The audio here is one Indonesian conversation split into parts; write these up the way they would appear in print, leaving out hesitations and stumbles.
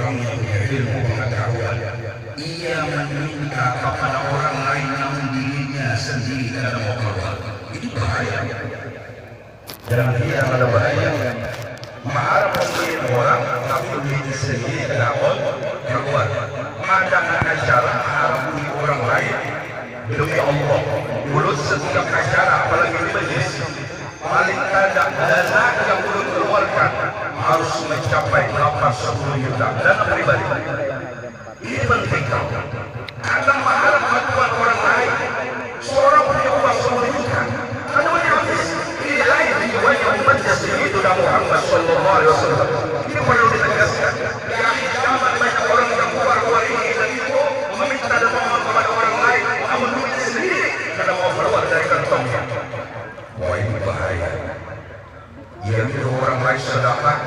orang yang punya ilmu pengetahuan, ia meminta kepada orang lain namun dirinya sendiri tidak mau keluar. Itu bahaya. Dan dia ada bahaya. Mengharap mungkin orang tapi diri sendiri tidak mau keluar. Mengadakan acara mengharap orang lain demi Allah. Mulut setiap acara apalagi di majlis paling tidak dana yang mulut keluarkan harus mencapai 8-10 juta dana pribadi. Ini penting. Anda mengharap bantuan orang lain, seorang punya uang 10 juta, Anda menangis. Ini lain jiwanya umatnya Sayyidina Muhammad sallallahu alaihi wasallam. Ini perlu ditegaskan. Di akhir zaman banyak orang yang keluar ini dan itu meminta dan memohon kepada orang lain, namun duitnya sendiri tidak mau keluar dari kantongnya. Wah, ini bahaya. Ia menyuruh orang lain sedekah,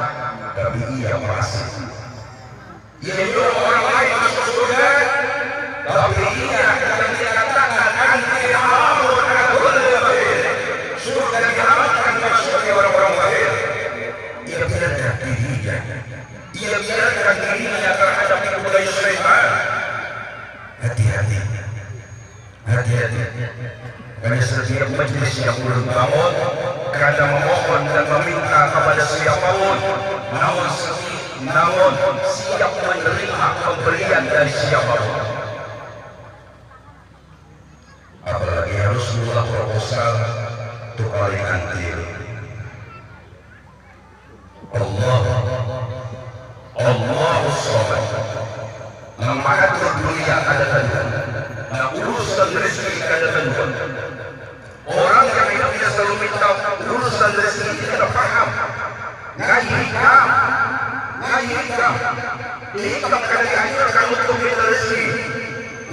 tapi ia merasa. Ia menyuruh orang lain masuk surga, tapi ia yang dikatakan anti hamun akul bahir. Surga diharamkan masuknya orang-orang bahir. Ia biarkan dirinya. Ia biarkan dirinya terhadap budaya syaitan. Hati-hati. Hati-hati. Karena setiap majlis yang belum bangun, kadang memohon dan meminta kepada siapapun, namun siap menerima pemberian dari siapapun. Apalagi harus mulai proposal itu paling antir. Allahu Samad. Mengatur dunia ada tentuan. Nah, urusan rezeki ada tentuan. Orang yang hidupnya selalu minta urusan rezeki tidak paham. Ngahikam. Hikam karena dihancurkan untuk minta rezeki.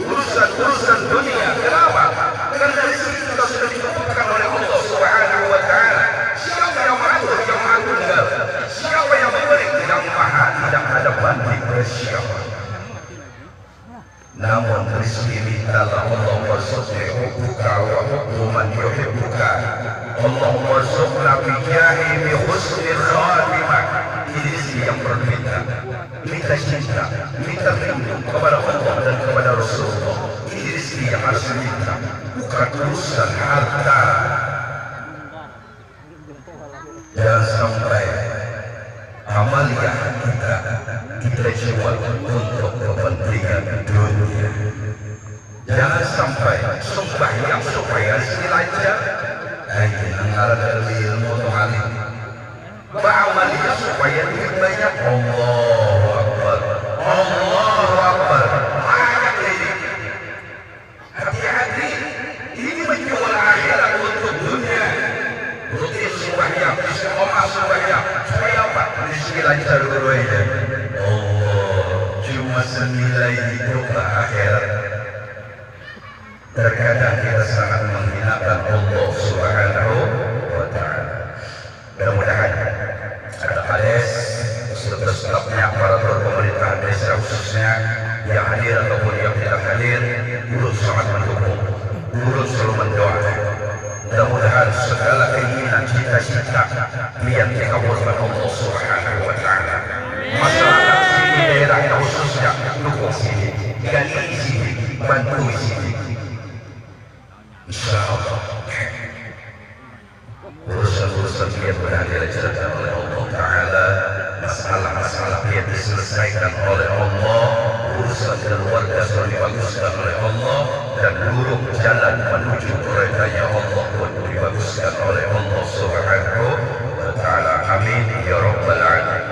Urusan dunia. Kenapa? Karena rezeki kita sudah ditentukan oleh Allah Subhanahu wa Ta'ala. Siapa yang mengatur, yang maha tunggal. Siapa yang memberi, yang maha tidak ada banding siapa. Namun rezeki mintalah Allah warzuqni hubbuka wa hubbu man yuhibbuka. Allah warzuqna bijahi bi husni khatimah. Ini rezeki yang berminta. Minta cinta, minta rindu kepada Allah dan kepada Rasulullah. Ini rezeki yang harus minta, bukan urusan harta. Jangan sampai amalia kita jual untuk kepentingan dunia. Jangan sampai sembahyang supaya rezeki lancar. Dengar ilmu alim. Beramalnya supaya duit banyak. Allahu Akbar. Allahu Akbar. Banyak ini. Hati-hati. Ini menjual akhirat untuk dunia. Rutin sembahyang, istiqomah sembahyang. Supaya apa? Rezeki lancar dulu aja. Allah, cuma senilai hidup akhirat. Terkadang kita sangat menghinakan Allah Subhanahu wa Ta'ala. Mudah-mudahan ada kades setelah aparatur pemerintah desa khususnya yang hadir ataupun yang tidak hadir, urut sangat mendukung, urut selalu mendoakan. Mudah-mudahan segala keinginan cita-cita yang dikabulkan Allah Subhanahu wa Ta'ala. Masyarakat sini daerah yang khususnya dukung sini, ganti sini, bantu sini. Insyaallah urusan-urusan yang berada dilancarkan oleh Allah Ta'ala, masalah-masalah yang diselesaikan oleh Allah, urusan keluarga selalu dibaguskan oleh Allah, dan lurus jalan menuju keridanya Allah pun dibaguskan oleh Allah Subhanahu wa Ta'ala. Amin ya rabbal alamin.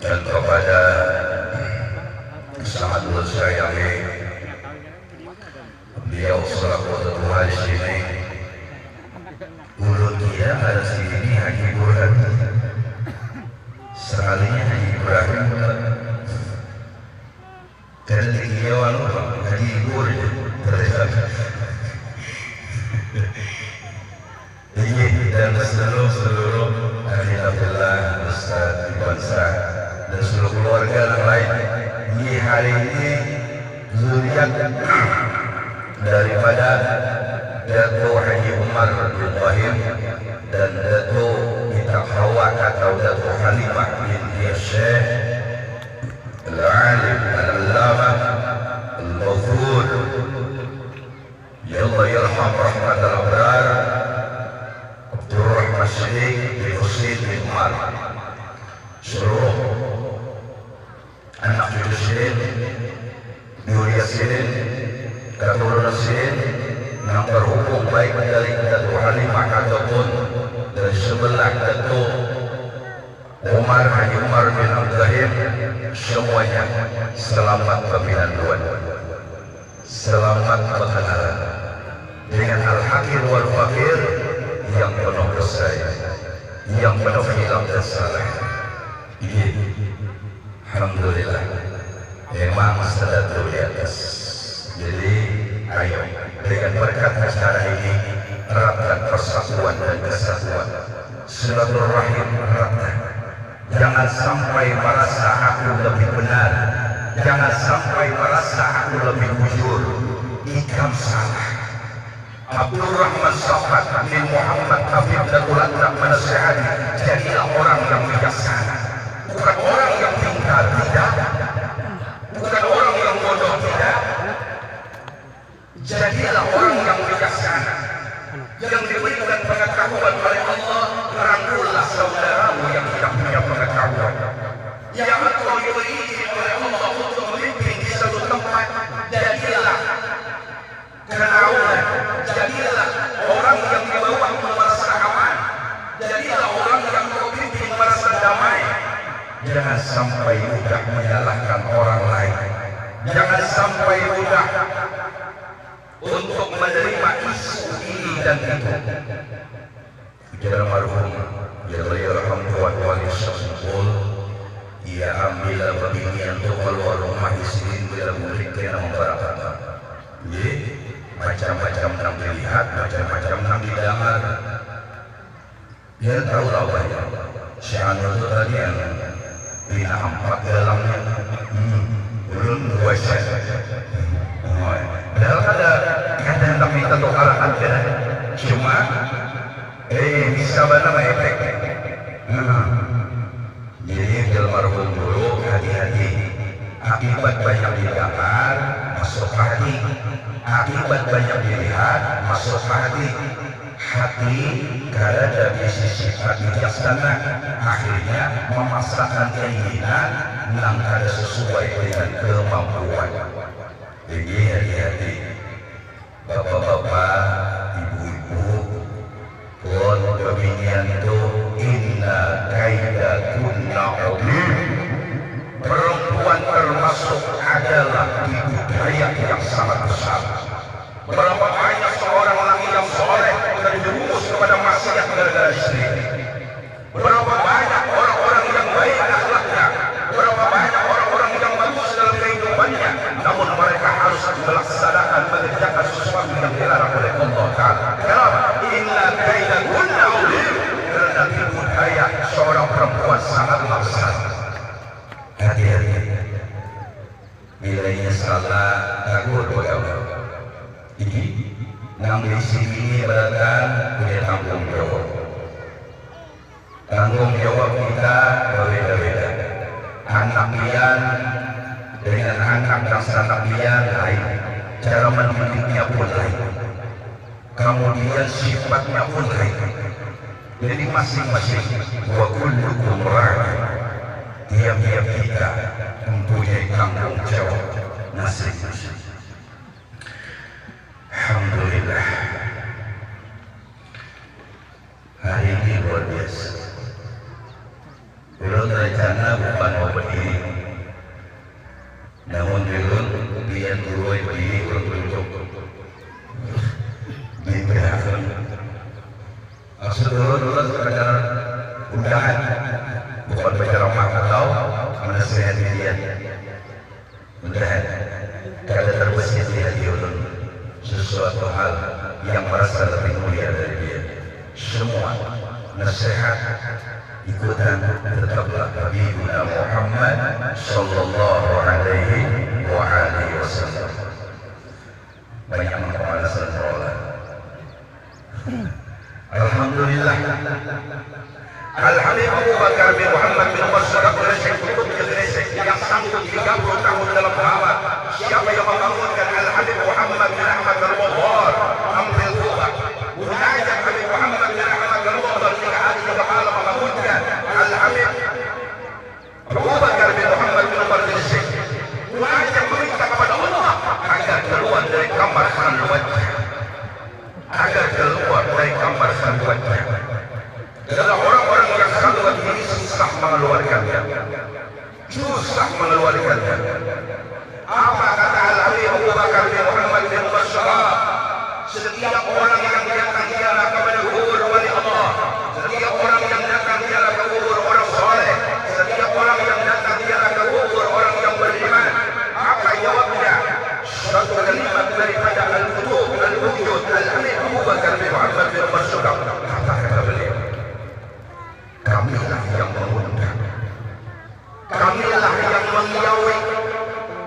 Dan kepada sangat sayangi beliau selaku ketua di sini, mulut dia ada sini Haji Burhan, sekalinya Haji Ibrahim, dan beliau Haji Burhan terlihat. Dan seluruh alhamdulillah Ustaz Ibansa dan seluruh keluarga yang lain di hari ini zuriat daripada Dato' Haji Umar bin Wahid dan Dato' Ita Hawa atau Dato' Halimah binti Syekh العالم العلامة المغفور يا الله يرحم رحمة الأبرار عبد الرحمن الشيخ Husain bin Umar, seluruh anak cucu Husain, Nuri Yasin, keturunan Husain yang berhubung baik dari Datuk Halimah ataupun dari sebelah Datuk Umar Haji Umar bin Abdurrahim, semuanya selamat pembinan, selamat berkenalan dengan Al-Hakir wal Fakir yang penuh dosa, yang penuh hilang dan salah. Alhamdulillah, memang sudah turun di atas. Jadi ayo dengan berkat acara ini eratkan persatuan dan kesatuan, silaturahim eratkan. Jangan sampai merasa aku lebih benar, jangan sampai merasa aku lebih jujur. Ikam salah. Abdul Rahman Safat bin Muhammad Habib Datul Adab menasihati, jadilah orang yang bijaksana, bukan orang yang pintar, tidak, bukan orang yang bodoh, tidak. Jadilah orang yang bijaksana, yang diberikan pengetahuan oleh Allah. Rangkullah saudaramu yang tidak punya pengetahuan, yang engkau diberi izin oleh Allah untuk memimpin di suatu tempat. Jadilah kenaulan, jadilah orang yang di bawahmu merasa aman, jadilah orang yang kau pimpin merasa damai. Jangan sampai mudah menyalahkan orang lain, jangan sampai mudah untuk menerima isu ini dan itu. Jalan marhum Yaraham Tuan Wali Syamsul, ia ambil beginian untuk keluar rumah istri bila muridnya memberangkat. Macam-macam nak dilihat, macam-macam nak didengar. Dia tahu lah banyak. Syekh itu tadi yang bina 4 dalamnya, belum 2 sen. Padahal ada hendak minta untuk arahan kan, cuma bisa nama efek. Jadi almarhum dulu hati-hati. Akibat banyak didengar masuk hati, akibat banyak dilihat masuk hati. Hati karena dari sisi bijaksana akhirnya memasakkan keinginan yang kada sesuai dengan kemampuan. Jadi hati-hati bapak-bapak, ibu-ibu, pun kebinian itu inna kaida kunna ulim. Perempuan termasuk adalah ibu daya yang sangat besar. Berapa banyak seorang laki yang soleh terjerumus kepada maksiat gara-gara istri. Berapa banyak orang-orang yang baik akhlaknya, berapa banyak orang-orang yang bagus dalam kehidupannya, namun mereka harus melaksanakan mengerjakan sesuatu yang dilarang oleh Allah Ta'ala. Kenapa? Inna kaida kunna ulim. Karena ibu daya seorang perempuan sangatlah besar. Hati-hati. Nilainya salah, takut bagaimana. Ini yang di sini beratan punya tanggung jawab. Tanggung jawab kita berbeda-beda. Anak pian dengan anak dan sanak pian lain, cara mendidiknya pun lain, kemudian sifatnya pun lain. Jadi masing-masing wa kullukum ra'in. Tiap-tiap kita mempunyai tanggung jawab masing-masing. Alhamdulillah, hari ini luar biasa. Belum rencana bukan mau berdiri, namun belum biar dulu berdiri belum tunjuk. Diberikan. Dulu sekedar undangan, bukan penceramah atau menasihati dia. Undangan, kada terbesit di hati ulun sesuatu hal yang merasa lebih mulia dari dia. Semua nasihat ikutan tetaplah Habibuna Muhammad sallallahu alaihi wa alihi wasallam. Banyak mengkemalasan rolah. Alhamdulillah. Al-Habib Abu Bakar bin Muhammad bin Qasraq Syekh Kutub Indonesia yang sanggup 30 tahun mengeluarkannya. Susah mengeluarkannya. Apa kata Al-Habib Abu Bakar bin Muhammad bin Bashar? Setiap orang yang datang ziarah kepada kubur wali Allah, setiap orang yang datang ziarah ke kubur orang soleh, setiap orang yang datang ziarah ke kubur orang yang beriman, apa jawabnya? Satu kalimat daripada Al-Qutub Al-Wujud Al-Habib Abu Bakar bin Muhammad bin Bashar. Apa kata beliau? Kamilah yang mengundang, kamilah yang mengiawi,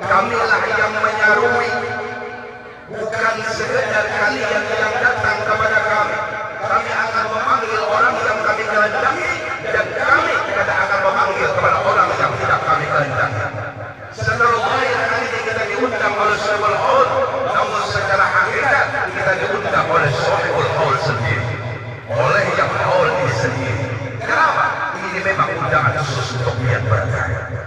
kamilah yang menyarui. Bukan sekedar kalian yang datang kepada kami. Kami akan memanggil orang yang kami kehendaki, dan kami tidak akan memanggil kepada orang yang tidak kami kehendaki. Secara lahir kali ini kita diundang oleh Sahibul Haul, namun secara hakikat kita diundang oleh Sahibul Haul sendiri, oleh yang Haul ini sendiri. Kenapa? Ini memang undangan khusus untuk niat berkaya.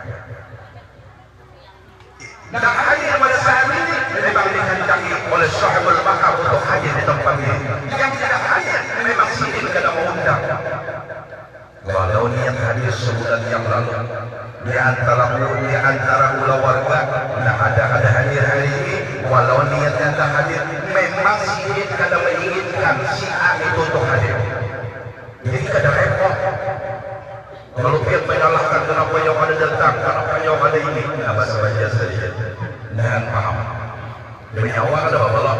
Dan hadir pada saat ini memang dikehendaki oleh Sahibul Makam untuk hadir di tempat ini. Yang tidak hadir memang sini kada mengundang. Walau niat hadir sebulan yang lalu, di antara ulah warga tidak ada hadir hari ini. Walau niatnya tak hadir, memang sini kada menginginkan si A itu untuk hadir. Jadi kada repot. Kalau dia menyalahkan kenapa yang ada datang, kenapa yang ada ini, apa saja saja. Dan paham. Demi nyawa ada apa lah?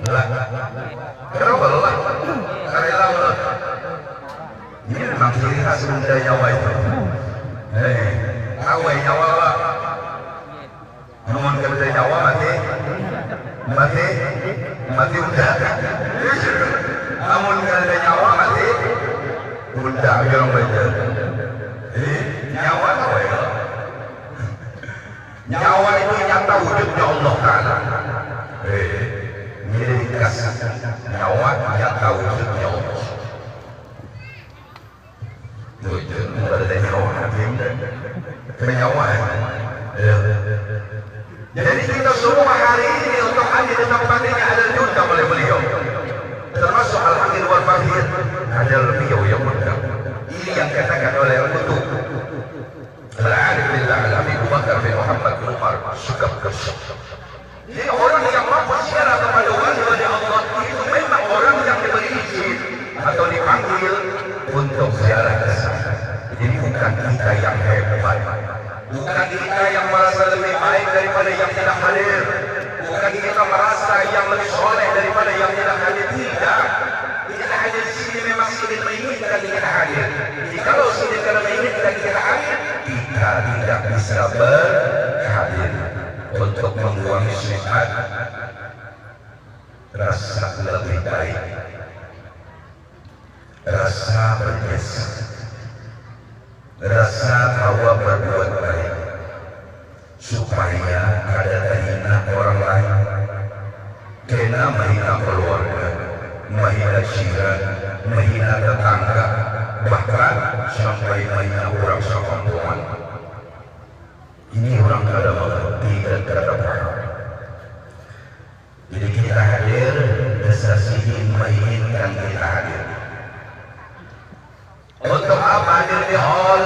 Lah. Kenapa lah? Karena lah. Ini memang ciri khas benda nyawa itu. Awal nyawa lah. Namun kerja nyawa mati udah. Namun kerja nyawa mati. Bunda yang baca. Nyawa apa ya? Nyawa itu nyata wujudnya Allah Ta'ala. Ini dikasih nyawa nyata wujudnya Allah. Wujud berada nyawa nyawa. Jadi kita semua hari ini untuk hadir di tempat ini ada diundang oleh beliau. Termasuk Al-Hakir wal Fahir ada beliau yang undang. Ini yang katakan oleh Al-Qutub Al-Arif Billah Al-Habib Abu Bakar bin Muhammad bin Umar suka bersyukur. Jadi orang yang mampu ziarah kepada wali-wali Allah itu memang orang yang diberi izin atau dipanggil untuk ziarah ke sana. Jadi bukan kita yang hebat, bukan kita yang merasa lebih baik daripada yang tidak hadir, bukan kita merasa yang lebih soleh daripada yang tidak hadir. Tidak. Kita hadir di sini memang sudah menginginkan kita hadir. Jadi kalau sudah kita menginginkan kita hadir, kita tidak bisa berhadir untuk membuang sifat rasa lebih baik, rasa berjasa, rasa hawa berbuat baik, supaya kada terhina orang lain, kena menghina keluarga, menghina jiran, menghina tetangga, bahkan sampai menghina orang sekampungan. Ini orang kada mengerti dan kada paham. Jadi kita hadir desasihin menginginkan kita hadir. Untuk apa hadir di hall?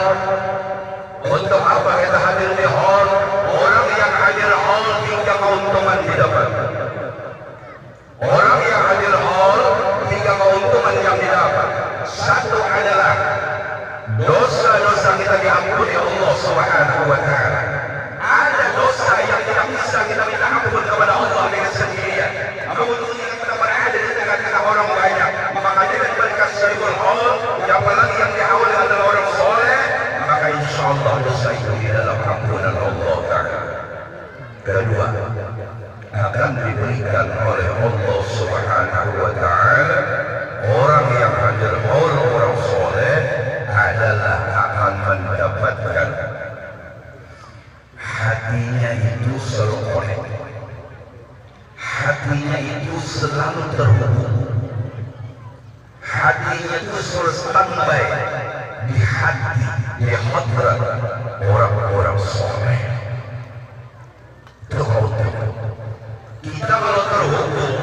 Untuk apa kita hadir di hall? Orang yang hadir hall 3 keuntungan didapat. Orang yang hadir hall 3 keuntungan yang didapat. Satu adalah dosa-dosa kita diampuni Allah Subhanahu wa Ta'ala. Ada dosa yang tidak bisa kita minta ampun kepada Allah dengan sendirian. Namun kita berada di tengah-tengah orang banyak, maka dengan berkat Sahibul Haul, apalagi yang diawali adalah orang soleh, maka insya Allah dosa itu di dalam ampunan Allah Ta'ala. Kedua, akan diberikan oleh Allah Subhanahu wa Ta'ala orang yang hadir haul, orang soleh adalah akan mendapatkan hatinya itu selalu konek, hatinya itu selalu terhubung, hatinya itu selalu standby di hati, di hadrat orang-orang soleh. Itu kita kalau terhubung,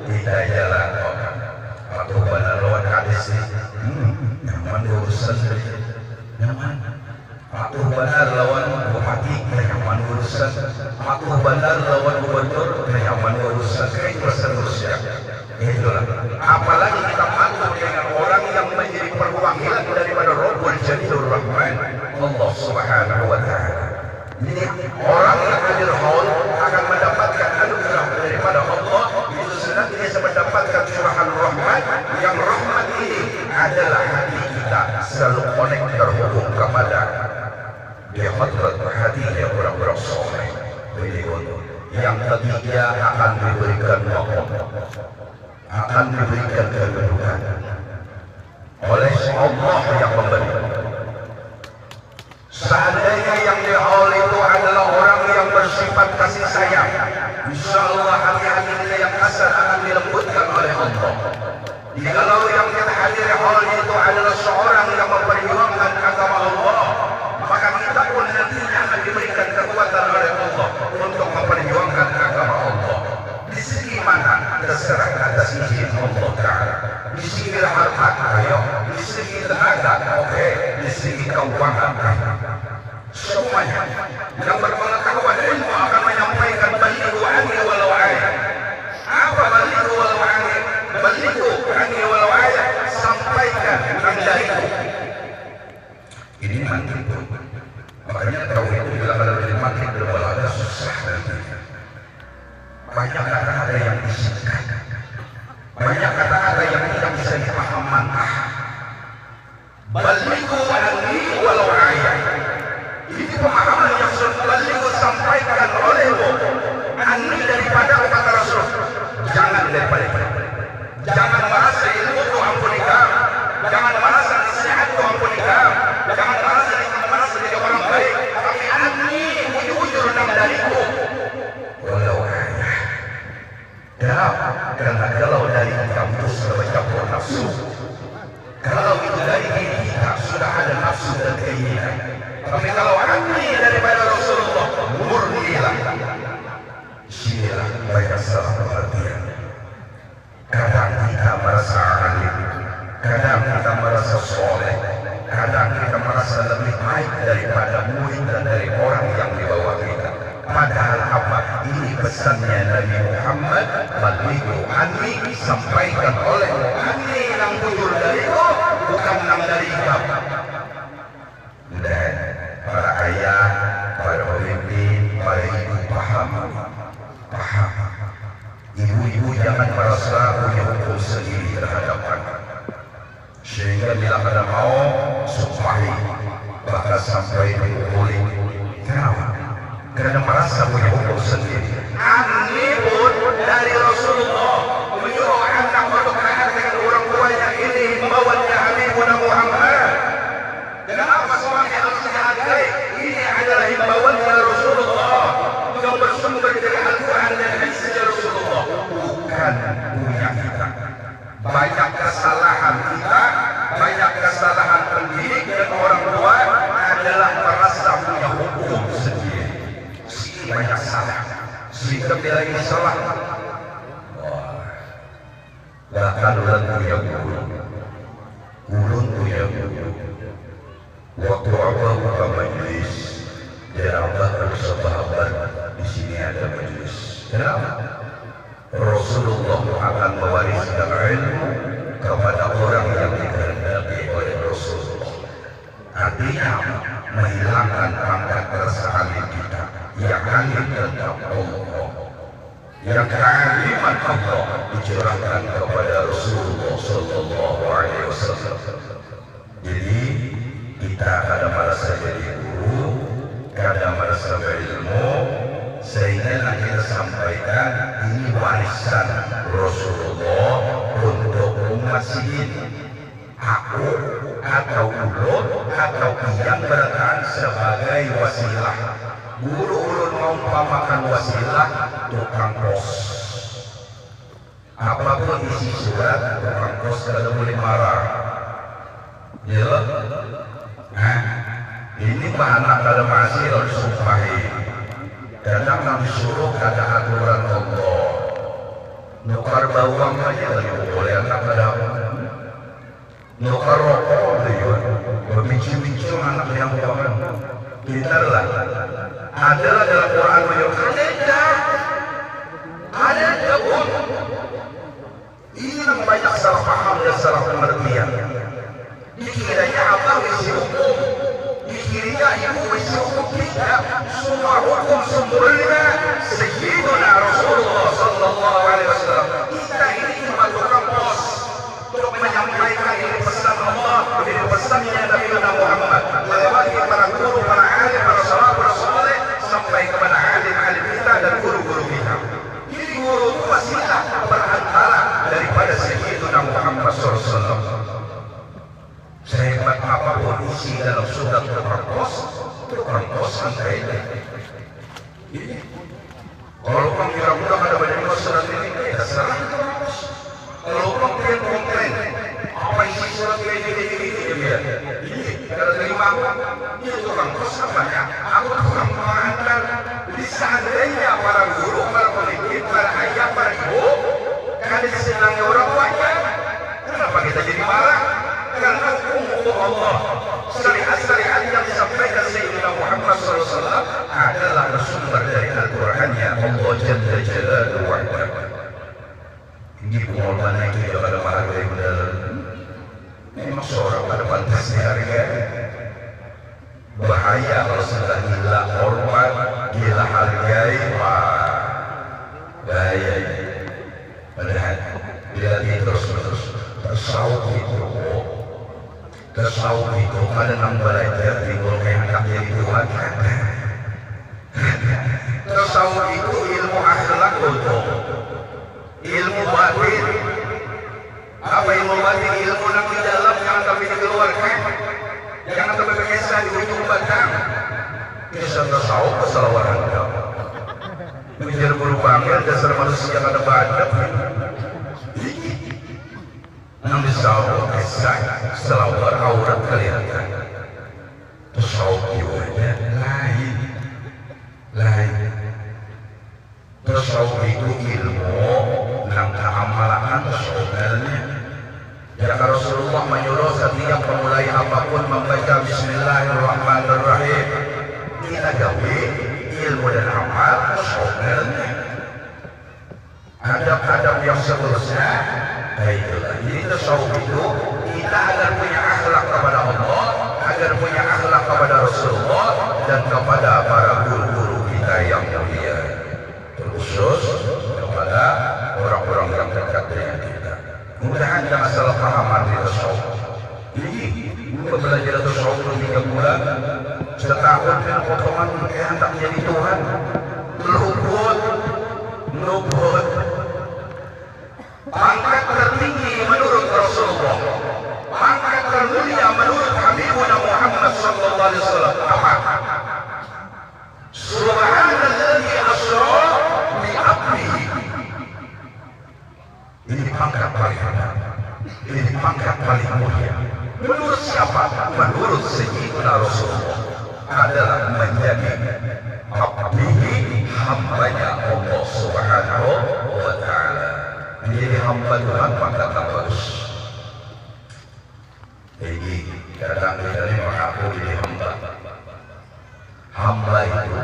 kita jalan atau benar lewat hadis ini, nyaman urusan Nyaman. Patuh benar lawan bupati, nyaman urusan. Patuh benar lawan gubernur, nyaman urusan. Itu seterusnya. Itulah. Apalagi kita patuh dengan orang yang menjadi perwakilan daripada Rabbul Jalilur Rahman, Allah Subhanahu wa Ta'ala. Jadi orang yang hadir haul akan mendapatkan anugerah daripada Allah. Itu senantiasa mendapatkan curahan rahmat, yang rahmat ini adalah hati kita selalu connect terhubung kepada hadrat hatinya orang-orang soleh. Yang ketiga akan diberikan makom, akan diberikan kedudukan oleh Allah yang memberi. Seandainya yang di haul itu adalah orang yang bersifat kasih sayang, insya Allah hati-hati kita yang kasar akan dilembutkan oleh Allah. Jikalau yang kita hadir haul itu adalah seorang yang memperjuangkan agama Allah, maka kita pun nantinya akan diberikan kekuatan oleh Allah untuk memperjuangkan agama Allah. Di segi mana terserah atas izin Allah Ta'ala. Di segi harta, ayo. Di segi tenaga, oke. Di segi keuangan, semuanya yang berpengetahuan ilmu akan menyampaikan balighu anni walau ayat. Apa balighu walau ayat? Balighu anni walau ayat, sampaikan dariku. Ini mantri pun. Makanya tauhid itu bila kalau jadi mantri berbalaga susah nanti. Banyak kata-kata yang disingkat, banyak kata-kata yang tidak bisa dipahami. Balighu anni walau ayat. Ini pemahaman yang selalu sampaikan olehmu. Anni daripada kata Rasul. Jangan daripada. Jangan merasa ilmu itu ampuni kamu. Jangan merasa nasihat itu ampuni kamu. Jangan merasa jadi orang baik. Tapi anni ujur-ujur nama dariku. Walau ayah. Karena kalau dari kamu itu sudah bercampur nafsu. Kalau itu dari diri kita sudah ada nafsu dan keinginan. Tapi kalau anni daripada Rasulullah, murnilah. Sinilah banyak salah pengertian. Kadang kita merasa alim, kadang kita merasa soleh, kadang kita merasa lebih baik daripada murid dan dari orang yang di bawah kita. Padahal apa? Ini pesannya Nabi Muhammad. Balighu anni, sampaikan oleh anni yang jujur dariku, bukan yang dari kamu. Dan para ayah, para pemimpin, para ibu paham. Ibu-ibu jangan merasa punya hukum sendiri terhadap anak. Sehingga bila ada mau, sumpahi, bahkan sampai dipukuli. Kenapa? Karena merasa punya hukum sendiri. Anni pun dari Rasulullah menyuruh anak untuk taat dengan orang tuanya. Ini himbauannya Habibuna Muhammad. Kenapa seorang yang harus dihargai? Ini adalah himbauannya Rasulullah yang bersumber dari Al-Quran dan hadisnya Rasulullah, bukan punya kita. Banyak kesalahan kita, banyak kesalahan pendidik dan orang tua adalah merasa punya hukum sendiri. Banyak salah. Sikap bila ini salah. Bahkan ulang punya guru. Ulun punya guru. Waktu Allah buka majlis, dan Allah bersahabat, di sini ada majlis. Kenapa? Rasulullah akan mewariskan ilmu kepada orang yang dikehendaki oleh Rasulullah. Artinya menghilangkan pangkat rasa alim kita. Yang alim tentang Allah, yang kealiman Allah dicerahkan kepada Rasulullah Sallallahu Alaihi Wasallam. Jadi kita kadang merasa jadi guru, kadang merasa berilmu, sehingga kita sampaikan ini warisan Rasulullah untuk umat ini. Aku atau ulun atau yang bertahan sebagai wasilah. Guru ulun mengumpamakan wasilah tukang pos. Apapun isi surat, tukang pos kalau boleh marah. Ya, ini bahan kalau masih harus sumpahi. Kadang disuruh ada aturan Allah. Nukar bawang aja lagi boleh anak ada. Nukar rokok juga berbincang-bincang anak yang bukan pintarlah adalah dalam Quran menyebutkan ada pun ini banyak salah paham dan salah pengertian. Dikiranya apa isi hukum, dikiranya ibu isi hukum, tidak. Semua hukum sumbernya Sayyidina Rasulullah Sallallahu Alaihi Wasallam. Kita ini cuma tukang pos untuk menyampaikan ini pesan Allah, ini pesannya Nabi Muhammad melewati para guru, para alim, para sahabat soleh sampai kepada alim-alim kita dan guru-guru kita. Jadi guru itu wasilah perantara daripada Sayyidina Muhammad SAW. Sehebat apapun isi dalam surat tukang pos kita ini. Kalau orang kira-kira ada banyak surat ini, ya serah tukang pos. Kalau orang komplain, apa isi surat ini, dia kalau terima, dia tukang pos apanya? Aku tukang mengantar. Jadi seandainya para guru, para pemimpin, para ayah, para ibu, karena disenangi orang tuanya, kenapa kita jadi marah? Karena hukum Allah, syariat-syariat yang disampaikan Sayyidina Muhammad SAW adalah bersumber dari Al-Qurannya Allah Jalla Jalaluhu wa Ta'ala. Ini pengorbanan itu juga ada marah dari dalam. Memang seorang pada pantas dihargai. Bahaya kalau sudah gila hormat, gila hargai, wah bahaya. Padahal bila dia terus tersawuk itu ada nang belajar di golongan yang jadi Tuhan. Tersawuk itu ilmu akhlak itu, ilmu batin. Apa ilmu batin? Ilmu yang di dalam yang tapi dikeluarkan. Jangan sampai berkisah di ujung batang. Kisah tasawuf kesalahan kamu. Mengejar bulu bangga dasar manusia yang ada badan. Yang disawuf kisah selawar aurat kelihatan. Tasawuf juga lain. Tasawuf itu ilmu yang keamalan tasawufnya. Jika Rasulullah menyuruh setiap pemulai apapun membaca Bismillahirrahmanirrahim, kita gawe ilmu dan amal tasawufnya. Adab-adab yang seterusnya, itulah. Jadi tasawuf itu kita agar punya akhlak kepada Allah, agar punya akhlak kepada Rasulullah dan kepada para guru-guru kita yang mulia, terkhusus kepada orang-orang yang dekat dengan kita. Mudah-mudahan jangan salah paham arti tasawuf. Ini belajar tasawuf 3 bulan, setahun kan potongan hendak menjadi Tuhan. Luput. Pangkat tertinggi menurut Rasulullah, pangkat termulia menurut Habibuna Muhammad sallallahu alaihi wasallam apa? Subhanalladzi asra bi 'abdihi. Ini pangkat paling rendah. Ini pangkat paling mulia. Menurut siapa? Menurut Sayyidina Rasulullah adalah menjadi abdihi, hambanya Allah Subhanahu wa Ta'ala. Menjadi hamba Tuhan pangkat yang bagus. Jadi kadang kita ini mengaku jadi hamba. Hamba itu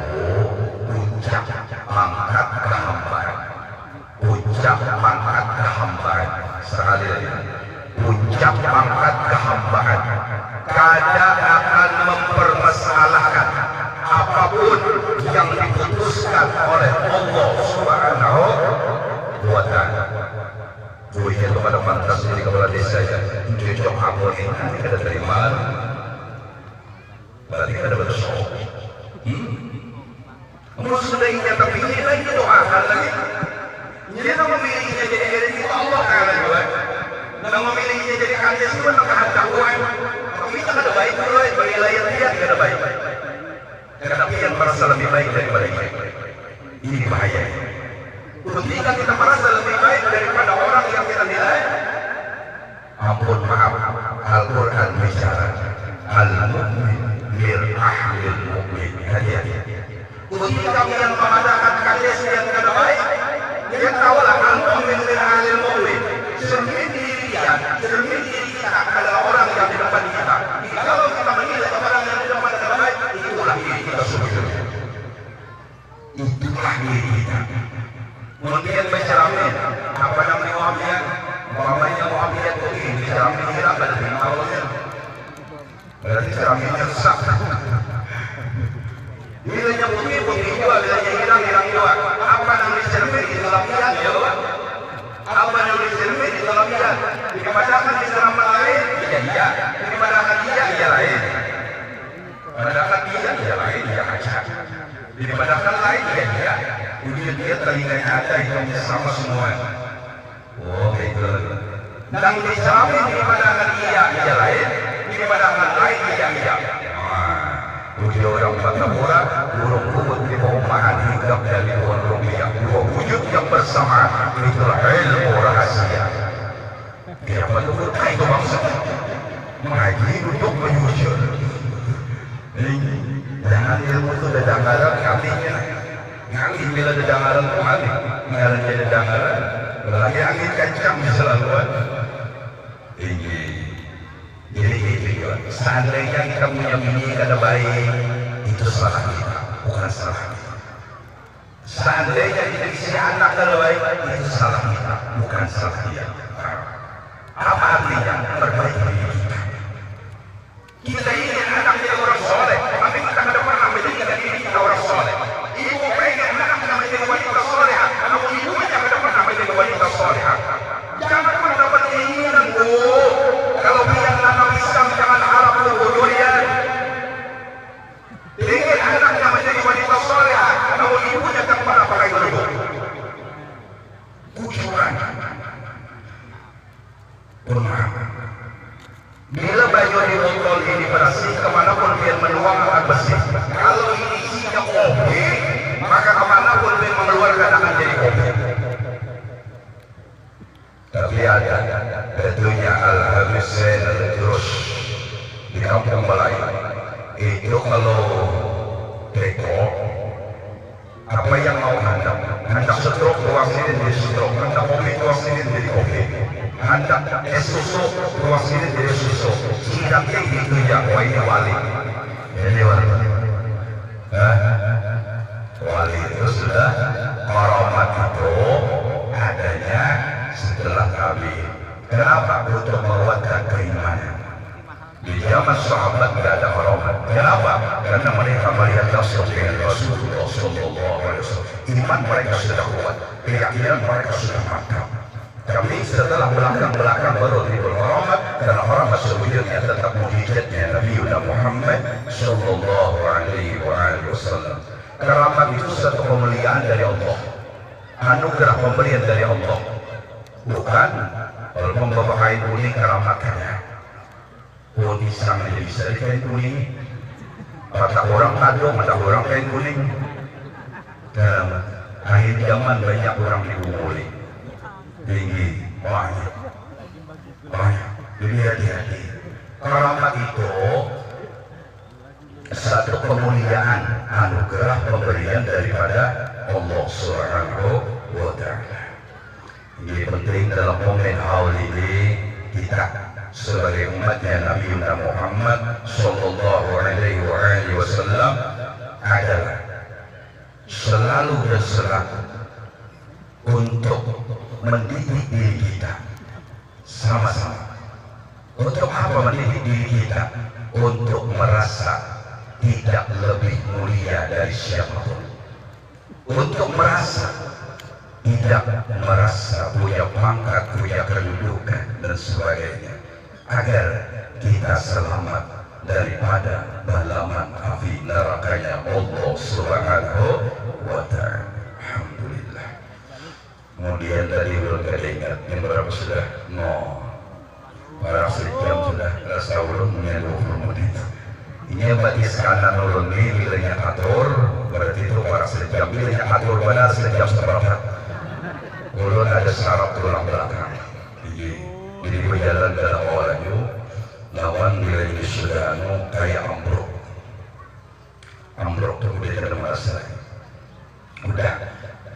puncak pangkat kehambaan. Puncak pangkat kehambaan. Sekali lagi, puncak pangkat kehambaan. Kadang akan mempermasalahkan apapun yang diputuskan oleh Allah Subhanahu wa Ta'ala. Berikan kepada pantas jadi kepala desa ya. Cocok amun ini nanti kita terima. Berarti kita dapat show. Kamu sudah ingin tapi ini lagi doakan lagi. Jadi nak memilihnya jadi itu Allah Ta'ala juga. Nak memilihnya jadi kandis itu nak kehendakuan. Tapi kita ada baik dulu, bagi layar dia ada baik. Tetapi yang merasa lebih baik daripada ini. Ini bahaya. Ketika kita merasa lebih baik daripada orang yang kita nilai, ampun maaf, Al-Quran bicara Al-Mu'min mir'ahlil mu'min. Hati-hati. Ketika yang memadakan kandis yang tidak baik, dia tahulah Al-Mu'min mir'ahlil mu'min. Cermin diri kita adalah orang yang di depan kita. latihan ya lain ya aja. Dipadahkan lain ya dia. Kemudian dia telinganya ada yang sama semua. Oh itu. Dan dijamin dipadahkan iya ya lain, dipadahkan lain iya. Uji orang Patapura, burung kubut di perumahan hingga dari Tuan Rupiah. Dua wujud yang bersama, itulah ilmu rahasia. Dia menurut itu bangsa mengaji untuk menyusun. Jangan ilmu itu dedangaran ngalihnya. Ngalih bila dedangaran itu ngalih. Ngalihnya dedangaran. Lagi angin kencang selaluan. Jadi itu seandainya kita punya bini kada baik, itu salah kita, bukan salah kita. Seandainya kita isi anak kada baik, itu salah kita, bukan salah dia. Apa artinya perbaiki diri kita? Kita ini anak kita orang soleh, tapi kita kada pernah menjadikan diri kita orang soleh. Ibu pengen anak kita menjadi wanita soleh, namun ibunya kada pernah menjadi wanita soleh. Jangan pernah dapat keinginan, kalau bilang anak Islam jangan harap kebodohan. Ingin anaknya menjadi wanita soleh, namun ibunya tak pernah pakai baju. Kucuran. Pernah. Bila baju di botol ini bersih, kemanapun dia menuang akan bersih. Kalau ini isinya kopi, maka kemanapun dia mengeluarkan akan jadi kopi. Tapi ada tentunya Al-Habisin Al-Jurus di kampung Balai itu kalau teko apa yang mau hendak setruk ruang sini jadi setruk, hendak kopi ruang sini jadi kopi, hendak es susu ruang sini jadi susu. Sidaknya itu ya, wah ini wali, ini wali itu sudah karamat itu adanya setelah Nabi. Kenapa? Untuk menguatkan keimanan. Di zaman sahabat tidak ada karamat. Kenapa? Karena mereka melihat langsung dengan Rasulullah SAW. Iman mereka sudah kuat, keyakinan mereka sudah mantap. Kami setelah belakang baru diberi karamat, karena karamat sebetulnya tetap mujizatnya Nabi Muhammad SAW. Karamat itu satu kemuliaan dari Allah, anugerah pemberian dari Allah. Bukan kalau membawa kain kuning keramatnya. Oh bisa menjadi bisa di kain kuning. Kata orang kado, kata orang kain kuning. Dalam akhir zaman banyak orang dibunguli. Tinggi, banyak. Jadi hati-hati. Keramat itu satu kemuliaan, anugerah pemberian daripada Allah Subhanahu wa Ta'ala. Ini penting dalam momen haul ini kita sebagai umatnya Nabi Muhammad Sallallahu Alaihi Wasallam adalah selalu dan selalu untuk mendidik diri kita sama-sama. Untuk apa mendidik diri kita? Untuk merasa tidak lebih mulia dari siapapun. Untuk merasa tidak merasa punya pangkat, punya kedudukan dan sebagainya, agar kita selamat daripada balaman api nerakanya Allah Subhanahu wa Ta'ala. Alhamdulillah. Kemudian tadi belum ingat yang berapa sudah? Para sejam sudah rasa ulun punya 20 menit. Ini yang batis kanan ulun ini bilangnya atur, berarti itu para sejam bilangnya atur benar sejam seperempat. Ulun ada sarap tulang belakang. Jadi berjalan dalam awalnya, lawan bila ini sudah kayak ambruk. Ambruk tuh udah tidak merasa. Udah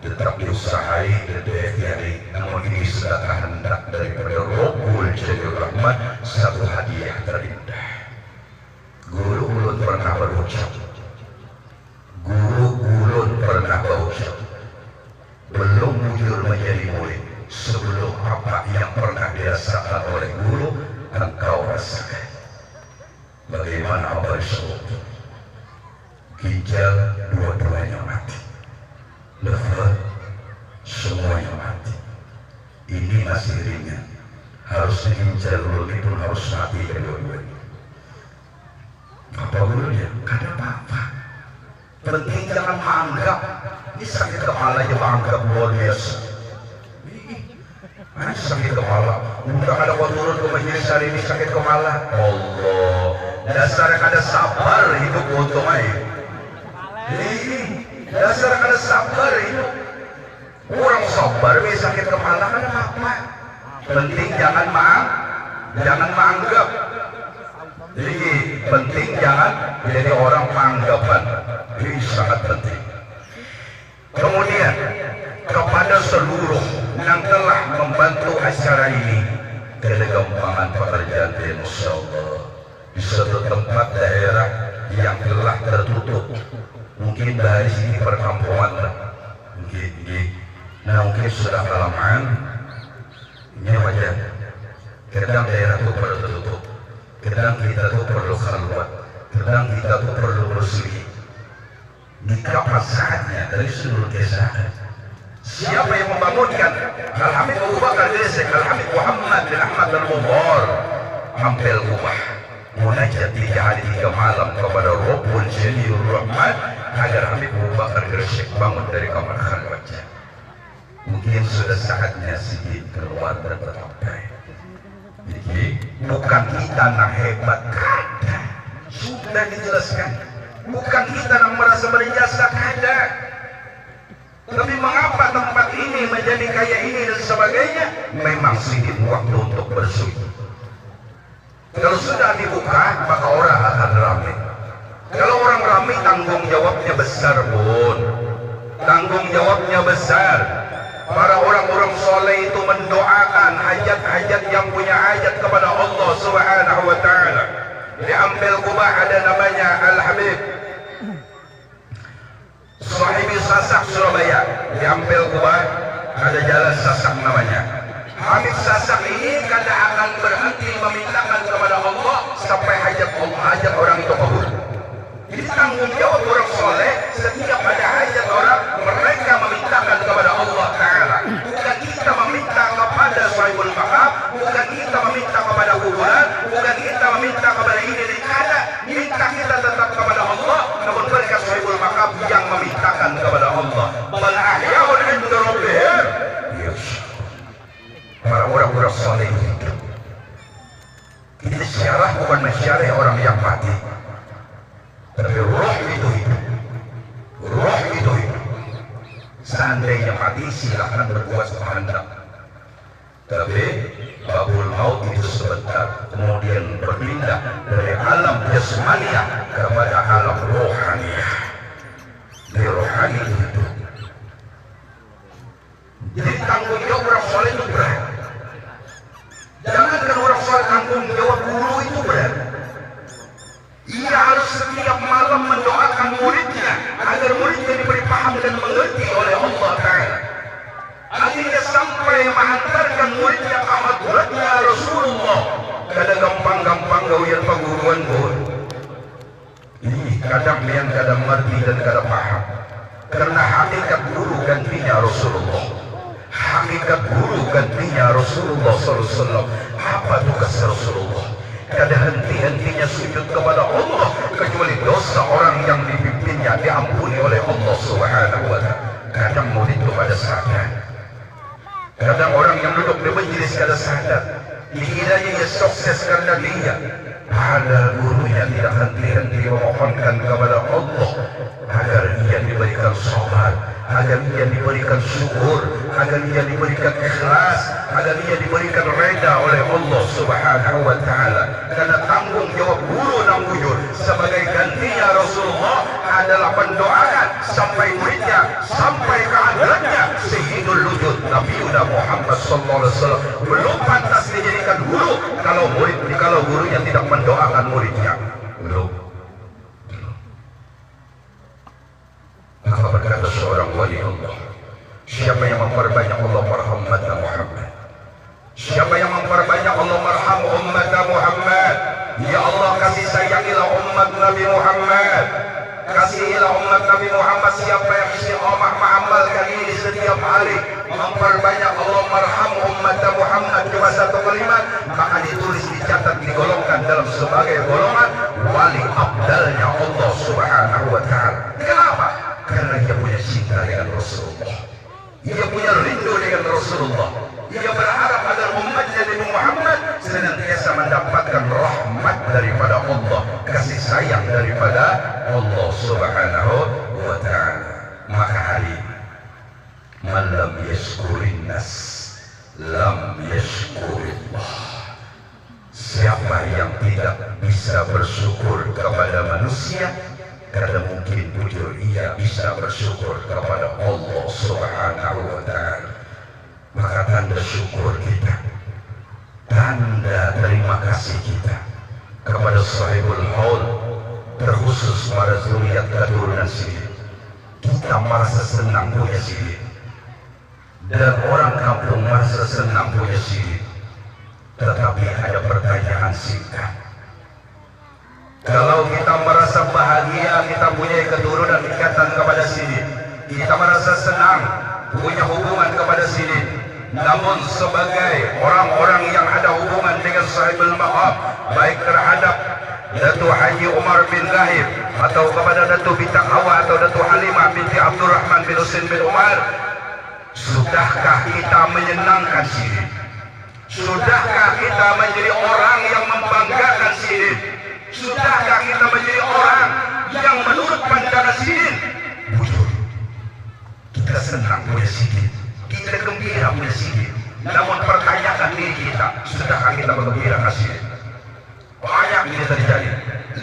tetap diusahai dan diikhtiari, namun ini sudah kehendak daripada Rabbul Jalil Rahman, satu hadiah terindah. Guru ulun pernah berucap, belum mujur menjadi murid sebelum apa yang pernah dirasakan oleh guru engkau rasakan. Bagaimana Abah Syukur? Ginjal dua-duanya mati, leher semuanya mati. Ini masih ringan, harus ginjal ulun itu harus mati kedua-duanya. Apa gurunya? Kada apa. Penting jangan menganggap. Ini sakit kepala aja menganggap luar biasa. Ini sakit kepala. Udah ada kau turun ke majelis hari ini sakit kepala. Allah. Dasar kada sabar hidup untung aja. Ini dasar kada sabar hidup. Orang sabar bisa sakit kepala kada apa. Penting jangan menganggap. Jadi penting jangan jadi orang manggapan. Ini sangat penting. Kemudian kepada seluruh yang telah membantu acara ini, kegampangan pekerjaan Insya Allah di suatu tempat daerah yang telah tertutup. Mungkin dari sini perkampungan, mungkin sudah kelamaan. Ini wajar. Kadang daerah itu perlu tertutup. Kadang kita tuh perlu khalwat, kadang kita tuh perlu bersih. Di kapan saatnya dari seluruh desa. Siapa yang membangunkan? Al-Habib Abu Bakar Desek, Al-Habib Muhammad bin Ahmad Al-Mubar, Ampel Kubah, munajat 3 hari 3 malam kepada Rabbul Jalilur Rahman agar Habib Abu Bakar Desek bangun dari kamar khalwatnya. Mungkin sudah saatnya sedikit keluar dan bersampai. Jadi bukan kita yang hebat, kada. Sudah dijelaskan. Bukan kita yang merasa berjasa, kada. Tapi mengapa tempat ini menjadi kayak ini dan sebagainya? Memang sedikit waktu untuk bersuci. Kalau sudah dibuka, maka orang akan ramai. Kalau orang ramai, tanggung jawabnya besar, Bun. Tanggung jawabnya besar. Para orang-orang soleh itu mendoakan hajat-hajat yang punya hajat kepada Allah Subhanahu wa ta'ala. Di Ampel Kubah ada namanya Al-Habib Sahibi Sasak Surabaya. Di Ampel Kubah ada jalan Sasak namanya. Habib Sasak ini kadang akan berhenti memintakan kepada Allah sampai hajat orang itu kabul. Jadi tanggung jawab orang soleh setiap ada hajat orang, mereka memintakan kepada Allah Ta'ala. Bukan kita meminta kepada Sahibul Maqam, bukan kita meminta kepada kuburan, bukan kita meminta kepada ini dan kada. Minta kita tetap kepada Allah, namun mereka Sahibul Maqam yang memintakan kepada Allah. Bal ahya'un 'inda rabbihim. Yes. Para orang-orang soleh itu. Kita syarah bukan mensyarah orang yang mati. Tapi roh itu hidup. Roh itu hidup. Seandainya mati silakan berbuat kehendak. Tapi babul maut itu sebentar, kemudian berpindah dari alam jasmaniah kepada alam rohaniah. Di rohani itu hidup. Jadi tanggung jawab orang soleh itu berat. Jangankan orang soleh, tanggung jawab guru itu berat. Ia harus setiap malam mendoakan muridnya agar muridnya diberi paham dan mengerti oleh Allah Ta'ala. Akhirnya sampai menghantarkan muridnya ke hadratnya Rasulullah. Kadang gampang-gampang gawian perguruan pun. Ini kadang yang kadang mengerti dan kadang paham. Karena hakikat guru gantinya Rasulullah. Hakikat guru gantinya Rasulullah SAW. Apa tugas Rasulullah? Kada henti-hentinya sujud kepada Allah kecuali dosa orang yang dipimpinnya diampuni oleh Allah Subhanahu wa ta'ala. Kadang murid itu pada sadar. Kadang orang yang duduk di majelis kada sadar. Dikiranya ia sukses karena dia. Padahal gurunya tidak henti-henti memohonkan kepada Allah agar ia diberikan sabar, agar ia diberikan syukur, agar ia diberikan ikhlas, agar ia diberikan reda oleh Allah Subhanahu wa ta'ala. Karena tanggung jawab guru dan bujur sebagai gantinya Rasulullah adalah mendoakan sampai muridnya, sampai ke hadratnya Sayyidul Wujud Nabi Muhammad sallallahu alaihi wasallam. Belum pantas dijadikan guru kalau gurunya tidak mendoakan muridnya. Belum. Maka berkata seorang wali Allah, siapa yang memperbanyak Allah marham umat Muhammad, siapa yang memperbanyak Allah marham umat Muhammad, ya Allah kasih sayangilah umat Nabi Muhammad, kasihilah umat Nabi Muhammad. Siapa yang istiqamah mengamalkan ini setiap hari, memperbanyak Allah marham umat Muhammad cuma satu kalimat, maka ditulis, dicatat, digolongkan dalam sebagai golongan wali abdalnya Allah Subhanahu wa ta'ala. Kenapa? Allah Subhanahu wa ta'ala. Maka hari ini man lam yashkurin nas lam yashkurillah. Siapa yang tidak bisa bersyukur kepada manusia, karena mungkin bujur ia bisa bersyukur kepada Allah Subhanahu wa ta'ala. Maka tanda syukur kita, tanda terima kasih kita kepada sahibul haul, terkhusus pada zuriat keturunan Sidin. Kita merasa senang punya Sidin, dan orang kampung merasa senang punya Sidin. Tetapi ada pertanyaan singkat. Kalau kita merasa bahagia kita punya keturunan ikatan kepada Sidin, kita merasa senang punya hubungan kepada Sidin, namun sebagai orang-orang yang ada hubungan dengan sahibul maqam, baik terhadap Datuk Haji Umar bin Rahim atau kepada Datuk Bintang Hawa atau Datuk Halimah binti Abdurrahman bin Husin bin Umar, sudahkah kita menyenangkan Sidin? Sudahkah kita menjadi orang yang membanggakan Sidin? Sudahkah kita menjadi orang yang menurut pandangan Sidin? Bujur, kita senang punya Sidin, kita gembira punya Sidin. Namun pertanyakan diri kita, sudahkah kita bergembira dengan Sidin? Banyak ini terjadi.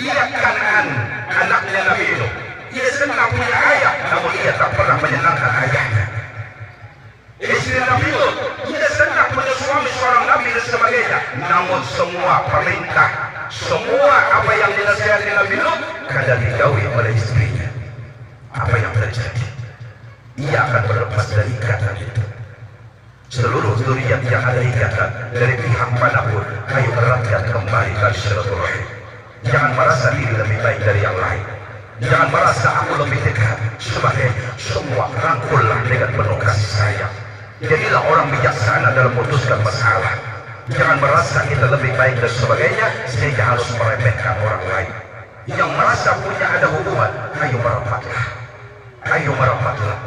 Lihat Kan'an, anaknya Nabi itu, ia senang punya ayah, namun ia tak pernah menyenangkan ayahnya. Istri Nabi itu, ia senang punya suami seorang Nabi dan sebagainya, namun semua perintah, semua apa yang dinasihati Nabi itu kadang dijauhi oleh istrinya. Apa yang terjadi? Ia akan berlepas dari ikatan itu. Seluruh zuriat yang ada ikatan dari pihak manapun, ayo eratkan kembali tali silaturahim. Jangan merasa diri lebih baik dari yang lain. Jangan merasa aku lebih dekat. Sebagai semua rangkullah dengan penuh kasih sayang. Jadilah orang bijaksana dalam memutuskan masalah. Jangan merasa kita lebih baik dan sebagainya sehingga harus meremehkan orang lain. Yang merasa punya ada hubungan, ayo merapatlah. Ayo merapatlah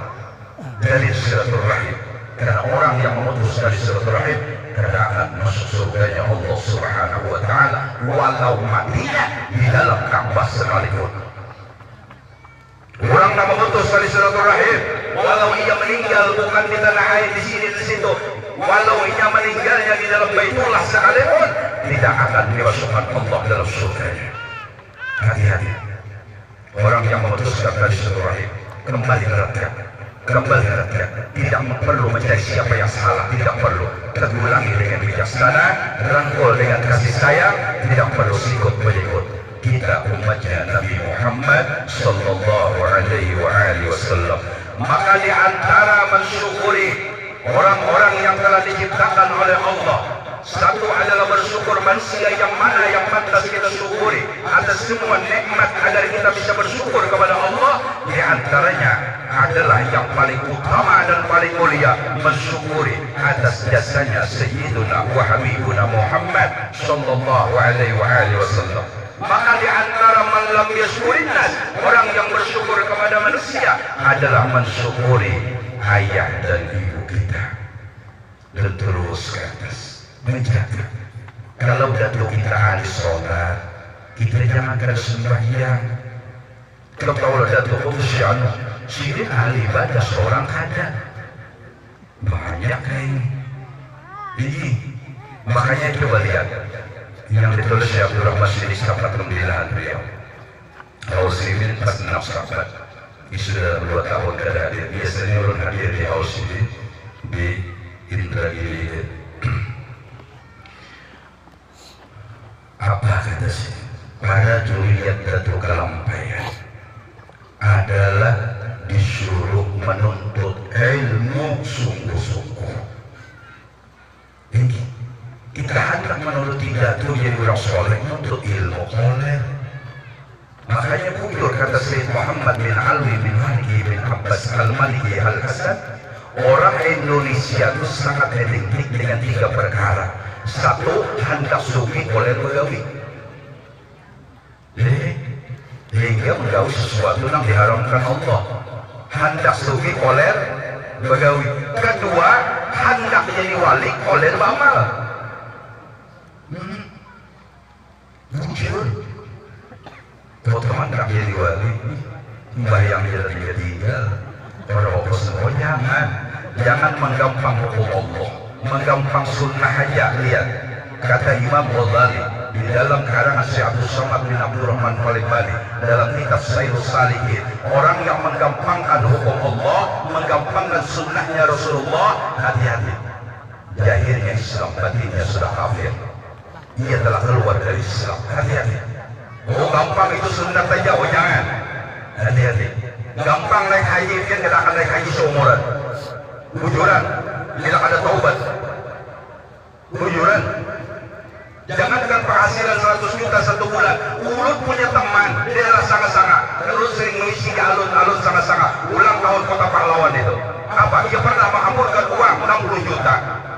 dari silaturahim. Karena orang yang memutus dari silaturahim karena akan masuk surganya Allah Subhanahu wa ta'ala, walau matinya di dalam Ka'bah sekalipun. Orang yang memutus dari silaturahim, walau ia meninggal bukan di tanah air di sini di situ, walau ia meninggalnya di dalam Baitullah sekalipun, tidak akan dimasukkan Allah dalam surganya. Hati-hati. Orang yang memutuskan dari silaturahim, kembali eratkan. Kembali eratkan. Tidak perlu mencari siapa yang salah, tidak perlu. Tegulangi dengan bijaksana, rangkul dengan kasih sayang, tidak perlu sikut menyikut. Kita umatnya Nabi Muhammad sallallahu alaihi wasallam. Maka di antara mensyukuri orang-orang yang telah diciptakan oleh Allah, satu adalah bersyukur manusia yang mana yang pantas kita syukuri atas semua nikmat agar kita bisa bersyukur kepada Allah. Di antaranya adalah yang paling utama dan paling mulia, mensyukuri atas jasanya Sayyiduna wa Habibuna Muhammad sallallahu alaihi wasallam. Maka di antara man lam yashkurin nas, orang yang bersyukur kepada manusia adalah mensyukuri ayah dan ibu kita. Dan terus ke atas menjaga. Kalau datuk kita ahli sholat, kita jangan kada sembahyang. Kalau datuk usian, Sidin ahli ibadah seorang kada. Banyak ini. Ini makanya coba lihat yang ditulis oleh Abdurrahman Sidin sahabat pembelaan beliau. Haus Sidin pas 6 sahabat. Ini sudah 2 tahun kada hadir. Biasanya orang hadir di Haus Sidin di Indragiri. Apa kata sih? Para juriat Datuk Kalampayan adalah disuruh menuntut ilmu sungguh-sungguh. Ini kita hendak menuruti Datuk jadi orang soleh, menuntut ilmu soleh. Makanya bujur kata Sayyid Muhammad bin Alwi bin Maliki bin Abbas Al-Maliki Al-Hasan, orang Indonesia itu sangat etik dengan 3 perkara. Satu, hendak sufi oleh begawi. Hingga menggawi sesuatu yang diharamkan Allah. Hendak sufi oleh begawi. Kedua, hendak jadi wali oleh beramal. Muncul. Kau teman tak jadi wali, bayang jadi tinggal. Pada waktu semua jangan menggampang hukum Allah, menggampang sunnah aja. Lihat kata Imam Ghazali di dalam karangan Syekh Abdul Somad bin Abdul Rahman Al-Bali dalam kitab Sayyidus Salihin, orang yang menggampangkan hukum Allah, menggampangkan sunnahnya Rasulullah, hati-hati. Jahilnya Islam, batinnya sudah kafir. Ia telah keluar dari Islam. Hati-hati. Oh gampang itu sunnah saja, oh jangan. Hati-hati. Gampang naik haji, kan tidak akan naik haji seumuran. Bujuran, tidak ada taubat. Bujuran. Jangankan penghasilan 100 juta satu bulan, Ulut punya teman di daerah Sanga-Sanga, terus sering mengisi di alun-alun Sanga-Sanga, ulang tahun Kota Pahlawan itu. Apa? Ia pernah menghapurkan uang 60 juta.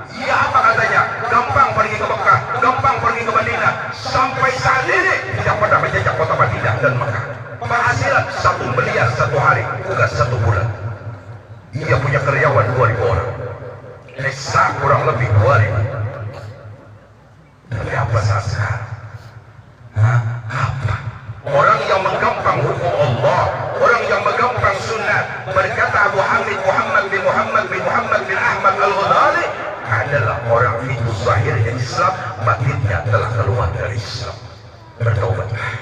Iya apa katanya? Gampang pergi ke Mekah, gampang pergi ke Madinah. Sampai saat ini tidak pernah menjajah kota Madinah dan Mekah. Penghasilan 1 miliar satu hari, bukan satu bulan. Ia punya karyawan 2.000 orang. Esa kurang lebih 2.000. Tapi apa sekarang? Apa? Orang yang menggampang hukum Allah, orang yang menggampang sunnah, berkata Abu Hamid Muhammad bin Ahmad Al-Ghazali, adalah orang itu zahirnya Islam, batinnya telah keluar dari Islam. Bertaubatlah,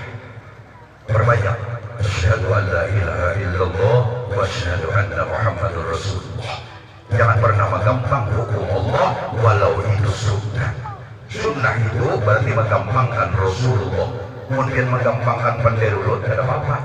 berbanyak asyhadu an la ilaha illallah wa asyhadu anna Muhammadur Rasulullah. Jangan pernah menggampang hukum Allah walau itu sunnah. Sunnah itu berarti menggampangkan Rasulullah. Mungkin menggampangkan penderulut, tidak apa-apa.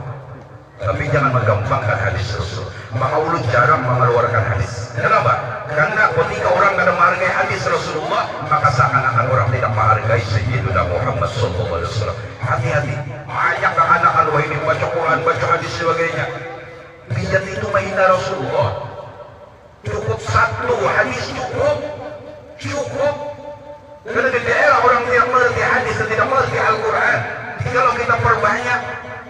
Tapi jangan menggampangkan hadis Rasul. Maka ulun jarang mengeluarkan hadis. Kenapa? Karena ketika orang tidak menghargai hadis Rasulullah, maka seakan-akan orang tidak menghargai Sayyidina Muhammad SAW. Hati-hati. Banyak anak-anak wah ini baca Quran, baca hadis sebagainya. Bidat itu menghina Rasulullah. Cukup satu hadis cukup. Karena di daerah orang tidak mengerti hadis dan tidak mengerti Al-Quran. Kalau kita perbanyak,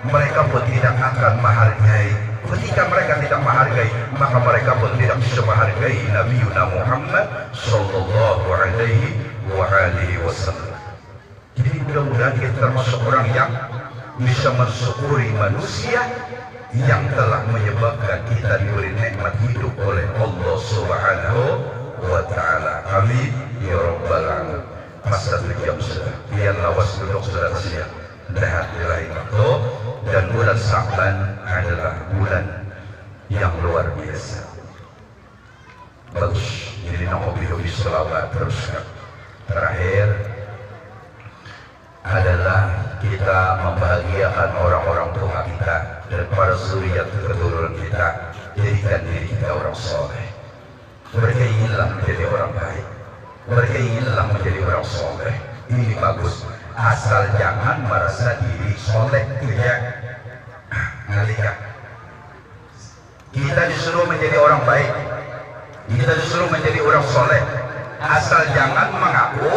mereka pun tidak akan menghargai. Ketika mereka tidak menghargai, maka mereka pun tidak bisa menghargai Nabi Muhammad Sallallahu Alaihi Wasallam. Jadi mudah-mudahan kita termasuk orang yang bisa mensyukuri manusia yang telah menyebabkan kita diberi nikmat hidup oleh Allah Subhanahu wa Ta'ala. Amin ya Rabbal Alamin. Masa 1 jam sudah. Biar lawas duduk sudah siap. Lihat nilai waktu. Dan bulan Sa'ban adalah bulan yang luar biasa. Bagus. Jadi hobi-hobi selawat teruskan. Terakhir adalah kita membahagiakan orang-orang tua kita dan para zuriat keturunan kita. Jadikan diri kita orang soleh. Mereka inginlah menjadi orang baik. Mereka inginlah menjadi orang soleh. Ini bagus. Asal jangan merasa diri soleh ya. Ngalika. Kita disuruh menjadi orang baik. Kita disuruh menjadi orang soleh. Asal jangan mengaku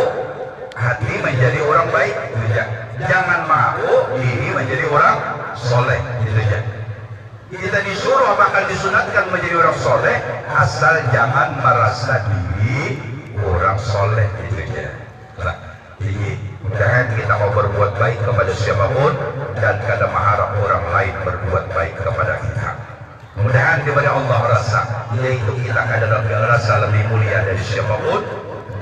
hati menjadi orang baik ya. Jangan mengaku diri menjadi orang soleh gitu ya. Kita disuruh bahkan disunatkan menjadi orang soleh, asal jangan merasa diri orang soleh gitu ya. Nah, jadi mudah-mudahan kita mau berbuat baik kepada siapapun dan kada mengharap orang lain berbuat baik kepada kita. Mudah-mudahan kepada Allah rasa, yaitu kita adalah rasa lebih mulia dari siapapun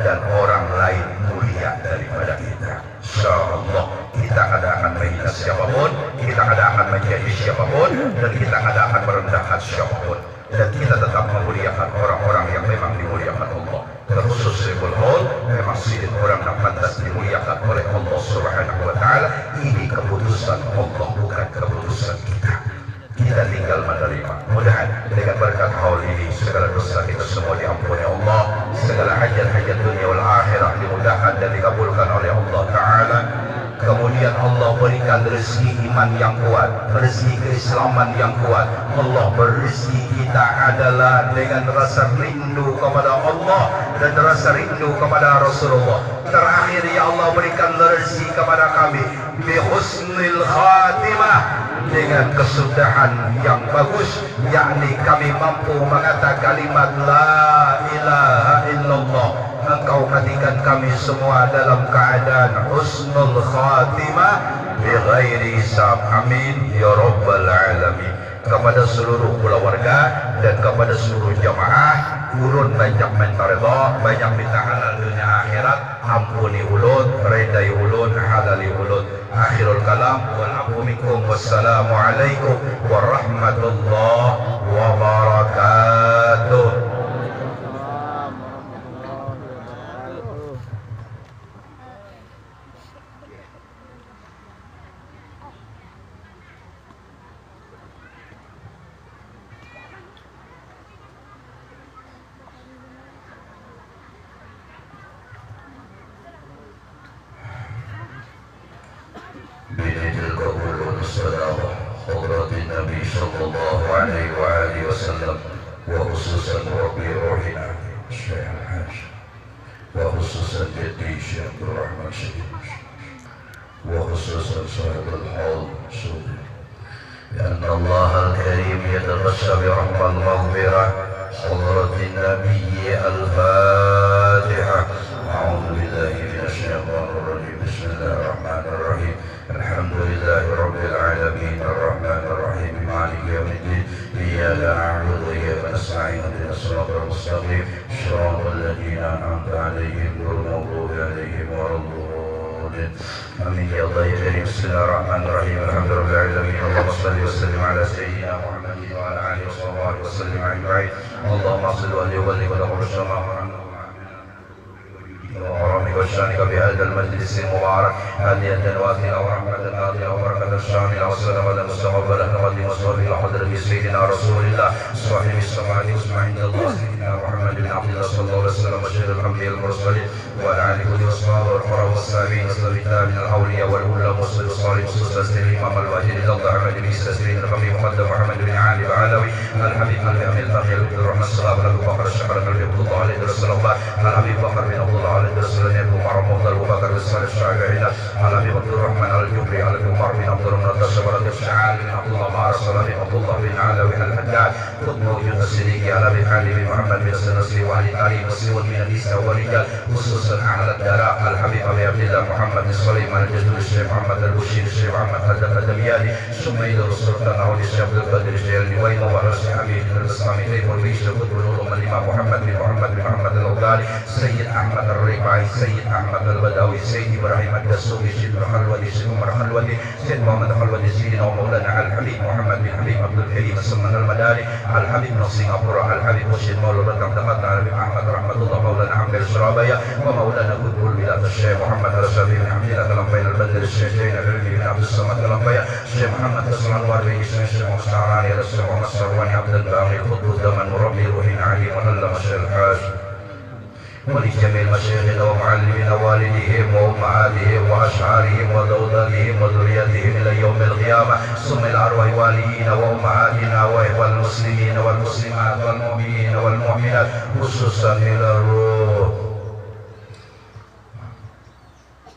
dan orang lain mulia daripada kita. Insyaallah kita kada akan menghina siapapun, kita kada akan menjadi siapapun, dan kita kada akan merendahkan siapapun. Dan kita tetap memuliakan orang-orang yang memang dimuliakan Allah. Terkhusus Syekh Hall memang sidin orang yang pantas dimuliakan oleh Allah Subhanahu wa Ta'ala. Ini keputusan Allah, bukan keputusan kita. Kita tinggal menerima. Mudah-mudahan dengan berkat haul ini segala dosa kita semua diampuni Allah, segala hajat-hajat dunia wal akhirah dimudahkan dan dikabulkan oleh Allah Ta'ala. Kemudian Allah berikan rezeki iman yang kuat, rezeki keislaman yang kuat. Allah berrezeki kita adalah dengan rasa rindu kepada Allah dan rasa rindu kepada Rasulullah. Terakhir ya Allah berikan rezeki kepada kami bi husnil khatimah, dengan kesudahan yang bagus, yakni kami mampu mengatakan kalimat la ilaha illallah. Engkau matikan kami semua dalam keadaan husnul khatimah bighairi hisab. Amin ya rabbal alamin. Kepada seluruh keluarga dan kepada seluruh jamaah, ulun banyak minta redha, banyak minta halal dunia akhirat, ampuni ulun, redai ulun, halali ulun. Akhirul kalam wal afu minkum, wassalamu alaikum warahmatullahi wabarakatuh. بنيت القبول والسلام حضرة النبي صلى الله عليه وآله وسلم، وخصوصا ربي روحنا الشيخ الحاج، وخصوصا جدي الشيخ عبد الرحمن الشهيد، وخصوصا صاحب الحوض سودي، لأن الله الكريم يتغشى برحمة المغفرة. حضرة النبي الفاتحة. أعوذ بالله من الشيطان الرجيم. بسم الله الرحمن الرحيم. الحمد لله رب العالمين الرحمن الرحيم مالك يوم الدين. إياك نعبد وإياك نستعين اهدنا الصراط المستقيم صراط الذين أنعمت عليهم غير المغضوب عليهم ولا الضالين. آمين يا الله يا كريم. بسم الله الرحمن الرحيم. الحمد لله رب العالمين. اللهم صل وسلم على سيدنا محمد وعلى آله وصحبه وسلم أجمعين. اللهم صل وبلغ له السماء وحرمك وشانك بهذا المجلس المبارك هدية واثلة ورحمة ناطلة وبركة شاملة وسلامة مستقبلة نقدم وصحبه لحضرة سيدنا رسول الله صاحب السماوات والأرض عند الله سيدنا محمد بن عبد الله صلى الله عليه وسلم بشير الأنبياء المرسلين وعلى آله وأصحابه والقرى والسابين والتابعين من الأولياء والعلماء والصالحين والصالحين خصوصا سيدنا الإمام الواجد الله أحمد بن سيدنا الفقيه مقدم محمد بن علي العلوي الحبيب قلبي أمين الفقيه عبد الرحمن الصلاه بن أبي بكر الشقر قلبي عبد الله عليه رسول الله الحبيب بكر بن عبد الله عليه رسول الله عمر مفضل أبو بكر الصالح الشافعي على أبي عبد الرحمن الجبري على أبي عمر بن عبد الرحمن التصور الشعال بن عبد الله بن رسول الله عبد الله بن علوي الحجاج قد موجود الصديق على أبي حالي بن محمد بن السنسي وعلي علي مسلم من النساء والرجال خصوصا أهل الدلاء الحبيب أبي عبد الله محمد بن سليمان الجدول الشيخ محمد البشير الشيخ محمد حدث الدمياني ثم إلى رسول الله الشيخ عبد القادر الجيلاني وإنه ورسول حبيب بن الإسلامي كيف الرئيس القطب العظمى الإمام محمد بن محمد الأوغالي سيد أحمد الرفاعي سيد أحمد البدوي سيد إبراهيم الدسوقي سيد الخلوتي سيد عمر الخلوتي سيد محمد الخلوتي سيدنا ومولانا الحبيب محمد بن حبيب عبد الكريم السمن المداري الحبيب من سنغافورة الحبيب مرشد مولانا تقدمنا على أحمد رحمة الله مولانا عمرو الشرابية ومولانا قطب البلاد الشيخ محمد رشدي بن عبد الله كلام البدر الشيخ زين بن عبد الصمد كلام الشيخ محمد حسن الواري الشيخ مستعان يا رسول محمد سرواني عبد الباقي قطب الزمن مربي روح علي وعلم الشيخ الحاج ولجميع مشايخنا ومعلمين والديهم وأمهاتهم وأشعارهم وزوجاتهم وذرياتهم إلى يوم القيامة ثم الأرواح والدينا وأمهاتنا وإخوان المسلمين والمسلمات والمؤمنين والمؤمنات خصوصا إلى الروح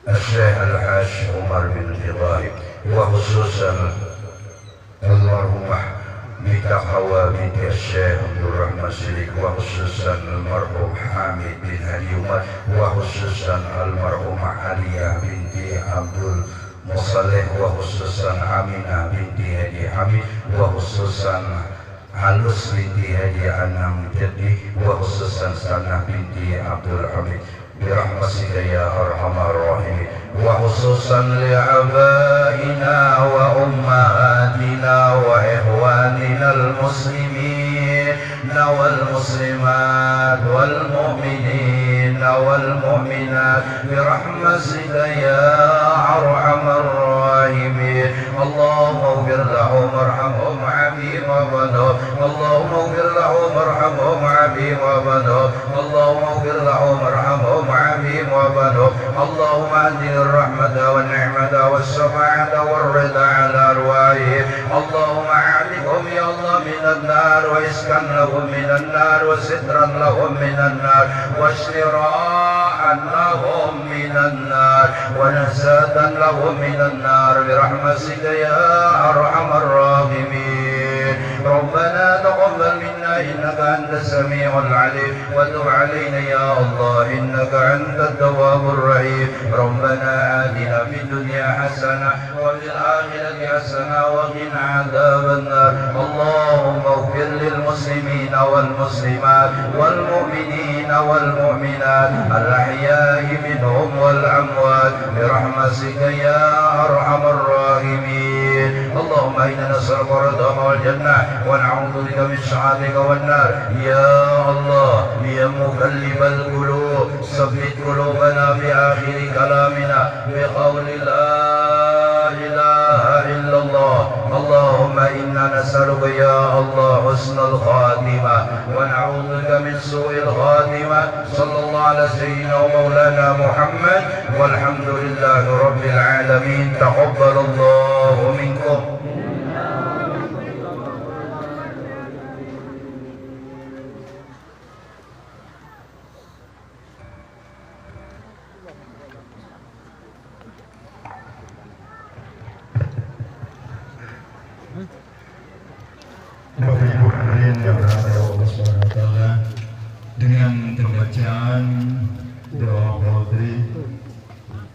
الشيخ الحاج عمر بن الخطاب وخصوصا المرحومة بتقوى بنت الشيخ عبد الرحمن الشريك وخصوصا المرحوم حامد بن هدي عمر وخصوصا المرحومة عليا بنت عبد المصلح وخصوصا أمينة بنت هدي حميد وخصوصا علوس بنت هدي أنام جدي وخصوصا سنة بنت عبد الحميد برحمتك يا أرحم الراحمين وخصوصا لآبائنا وأمهاتنا وإخواننا المسلمين والمسلمات والمؤمنين والمؤمنات برحمتك يا أرحم الراحمين اللهم اغفر لهم وارحمهم وعافهم وابنهم اللهم اغفر لهم وارحمهم وعافهم وابنهم اللهم اغفر لهم وارحمهم وعافهم وابنهم اللهم أنزل الرحمة والنعمة والشفاعة والرضا على أرواحهم اللهم أعتقهم يا الله من النار واسكن لهم من النار وسترا لهم من النار واشتراء لهم من النار ونجاة لهم من النار برحمتك يا أرحم الراحمين ربنا تقبل منا إنك أنت السميع العليم وتب علينا يا الله إنك أنت التواب الرحيم ربنا آتنا في الدنيا حسنة وفي الآخرة حسنة وقنا عذاب النار اللهم اغفر للمسلمين والمسلمات والمؤمنين والمؤمنات الأحياء منهم والأموات برحمتك يا أرحم الراحمين اللهم إنا نسألك رضاك والجنة ونعوذ بك من سخطك والنار يا الله يا مقلب القلوب ثبت قلوبنا في آخر كلامنا بقول لا إله إلا الله اللهم إنا نسألك يا الله حسن الخاتمة ونعوذ بك من سوء الخاتمة صلى الله على سيدنا ومولانا محمد والحمد لله رب العالمين تقبل الله